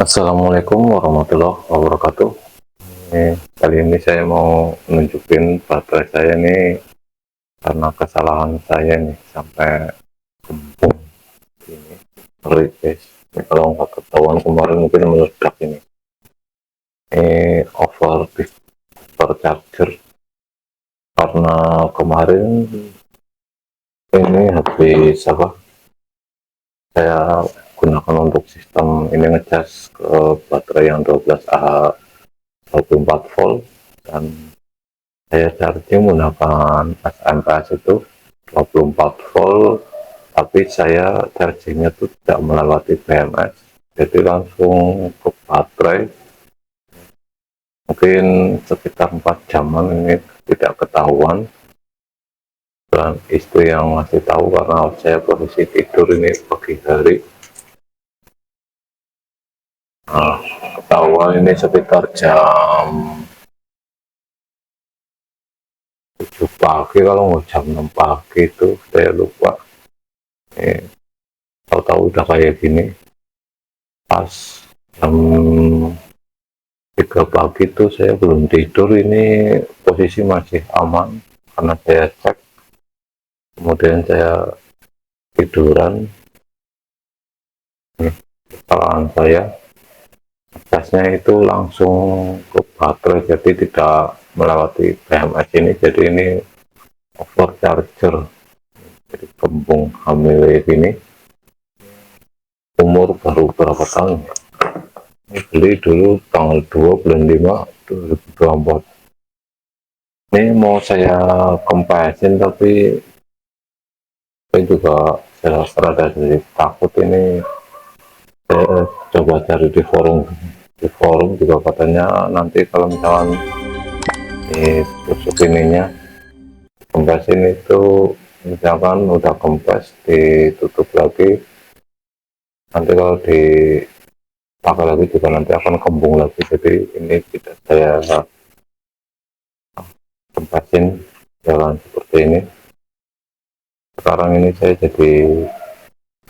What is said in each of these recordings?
Assalamualaikum warahmatullahi wabarakatuh. Kali ini saya mau nunjukin baterai saya nih karena kesalahan saya nih sampai gembung ini. Ngeri guys. Ini kalau nggak ketahuan kemarin mungkin meledak ini. Ini over charger karena kemarin ini habis apa? Saya gunakan untuk sistem ini ngecas ke baterai yang 12Ah 24 volt dan saya charging menggunakan SMS itu 24 volt, tapi saya chargingnya tuh tidak melewati BMS, jadi langsung ke baterai. Mungkin sekitar 4 jaman ini tidak ketahuan, dan istri yang masih tahu karena saya posisi tidur ini pagi hari. Nah, ketahuan ini sekitar jam 7 pagi, kalau mau jam 6 pagi itu saya lupa. Tahu-tahu udah kayak gini. Pas jam 3 pagi itu saya belum tidur, ini posisi masih aman karena saya cek, kemudian saya tiduran. Kesalahan saya, gasnya itu langsung ke baterai, jadi tidak melewati BMS ini, jadi ini overcharger, jadi kembung hamil ini. Umur baru berapa tahun ya? Ini beli dulu tanggal 2 bulan 5 2024. Ini mau saya kempesin, tapi saya juga saya rada sedikit takut ini. Saya coba cari di forum juga katanya nanti kalau misalkan ditusuk ininya, kempesin itu, misalkan udah kempes ditutup lagi, nanti kalau dipakai lagi juga nanti akan kembung lagi, jadi ini tidak saya kempasin jalan seperti ini. Sekarang ini saya jadi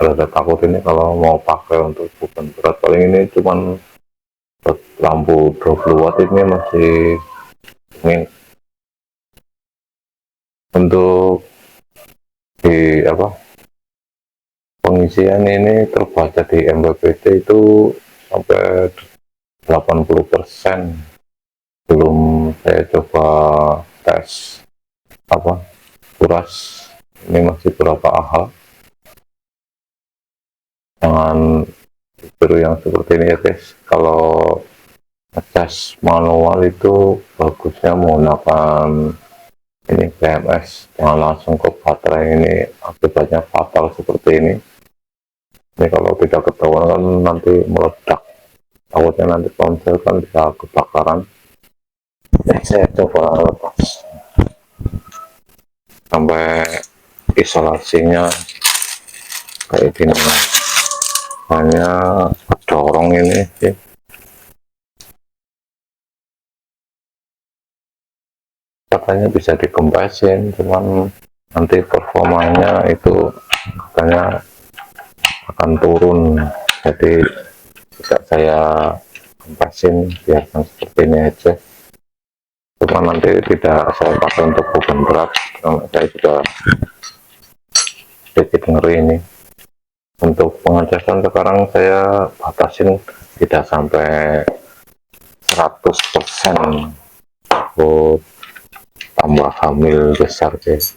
rada takut ini kalau mau pakai untuk beban berat, paling ini cuman lampu 20 watt ini masih ini. Untuk di apa, pengisian ini terbaca di MPPT itu sampai 80%. Belum saya coba tes apa, kuras ini masih berapa Ah. Jangan tiru yang seperti ini ya guys. Kalau ngecas manual itu bagusnya menggunakan ini BMS, jangan langsung ke baterai, ini akibatnya fatal seperti ini. Ini kalau tidak ketahuan kan nanti meledak, takutnya nanti ponsel kan bisa kebakaran. Saya coba lepas sampai isolasinya kayak gini, hanya dorong ini sih. Katanya bisa dikempesin, cuman nanti performanya itu katanya akan turun, jadi tidak saya kempesin, biarkan seperti ini aja. Cuma nanti tidak saya pakai untuk beban berat karena saya juga sedikit ngeri ini. Untuk pengecasan sekarang saya batasin tidak sampai 100%, takut tambah hamil besar guys.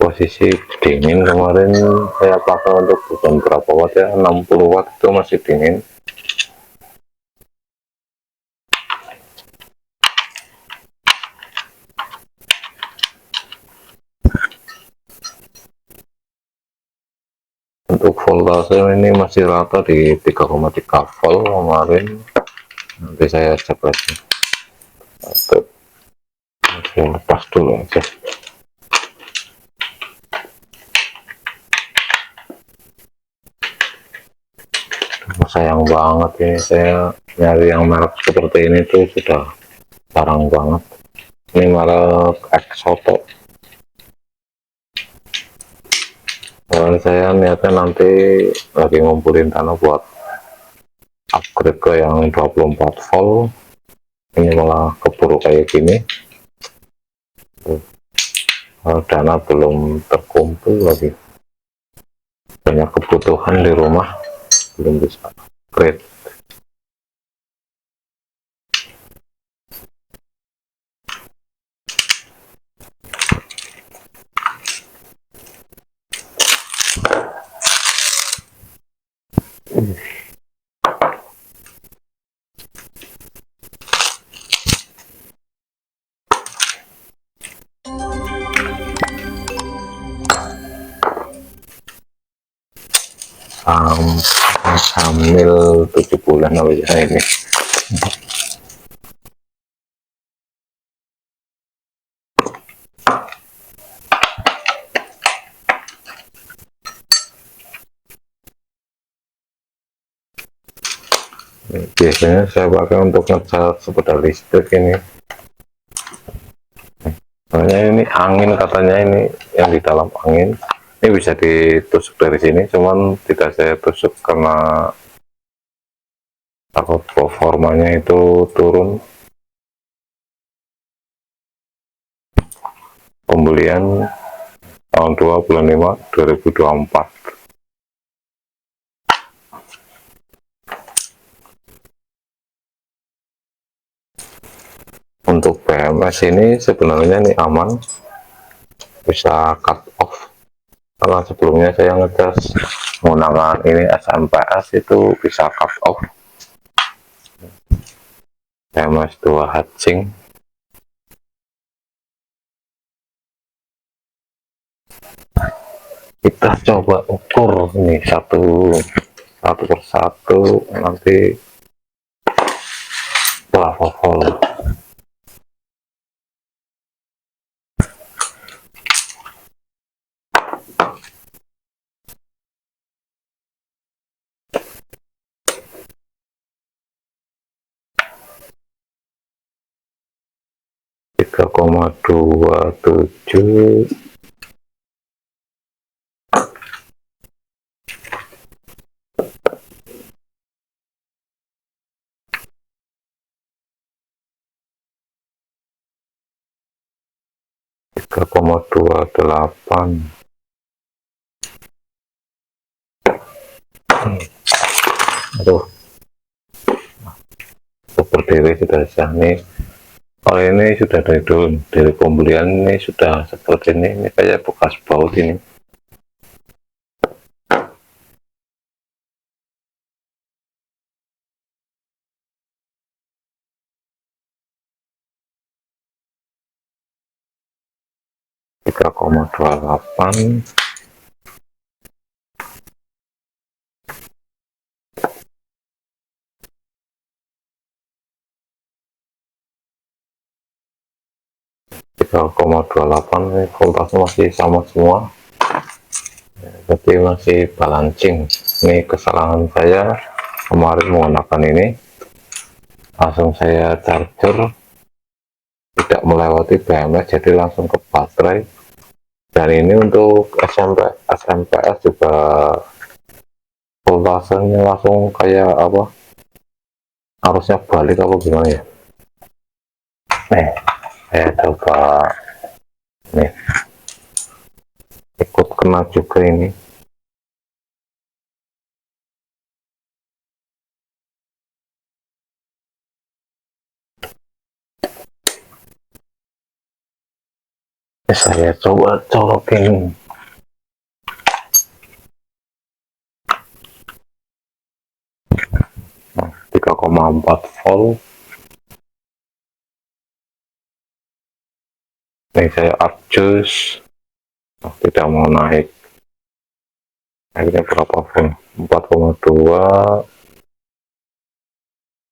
Posisi dingin kemarin saya pakai untuk beban berapa watt ya, 60 watt itu masih dingin. Untuk voltase ini masih rata di 3,3 volt kemarin. Nanti saya cek lagi. Saya lepas dulu aja. Sayang banget ini, saya nyari yang merek seperti ini tuh sudah jarang banget. Ini merek Exoto. Dan saya niatnya nanti lagi ngumpulin tanah buat upgrade ke yang 24 volt. Ini malah keburu kayak gini, dana belum terkumpul lagi, banyak kebutuhan di rumah belum bisa upgrade. Hamil 7 bulan aja ini. Biasanya saya pakai untuk ngecas sepeda listrik ini, soalnya ini angin, katanya ini yang di dalam angin ini bisa ditusuk dari sini, cuman tidak saya tusuk karena takut performanya itu turun. Pembelian tahun 2 bulan 5 2024. Untuk BMS ini sebenarnya ini aman, bisa cut off, karena sebelumnya saya ngecas menggunakan ini SMPS itu bisa cut off. BMS 2 hatching. Kita coba ukur nih satu persatu nanti berapa volt. Tiga koma dua tujuh, tiga koma dua delapan. Aduh, berdiri sudah sah nih. Kalau ini sudah dari dulu, dari pembelian ini sudah seperti ini kayak bekas baut ini. Tiga koma dua delapan. Tiga koma dua delapan, ini voltasnya masih sama semua, tapi masih balancing. Ini kesalahan saya kemarin menggunakan ini, langsung saya charger tidak melewati BMS, jadi langsung ke baterai. Dan ini untuk SMPS juga voltasenya langsung kayak apa, arusnya balik apa gimana ya. Nih saya coba, nih ikut kena juga ini. Saya coba colokin. Nah, 3,4 volt. Ini saya adjust, tidak mau naik. Akhirnya berapa volt? 4,2.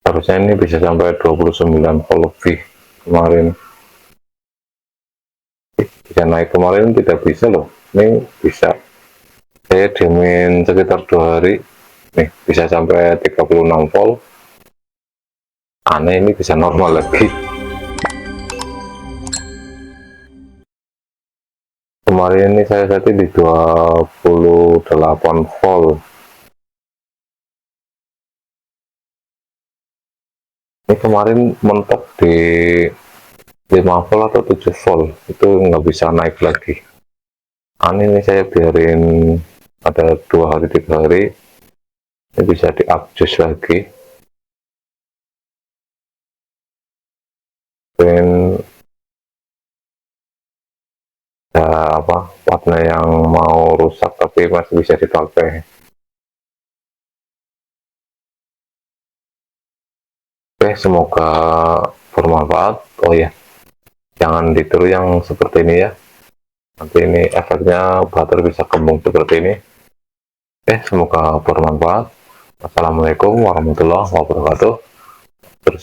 Harusnya ini bisa sampai 29 volt lebih kemarin. Bisa naik kemarin, tidak bisa loh. Ini bisa. Saya diemin sekitar 2 hari. Nih, bisa sampai 36 volt. Aneh, ini bisa normal lagi. kemarin ini saya setting di 28 volt. Ini kemarin mentok di 5 volt atau 7 volt, itu nggak bisa naik lagi. Ini saya biarin ada 2 hari 3 hari, ini bisa di adjust lagi. Dan apa, warna yang mau rusak tapi masih bisa dipakai. Oke, semoga bermanfaat. Oh ya, jangan ditiru yang seperti ini ya, nanti ini efeknya baterai bisa kembung seperti ini. Oke, semoga bermanfaat. Assalamualaikum warahmatullahi wabarakatuh. Terus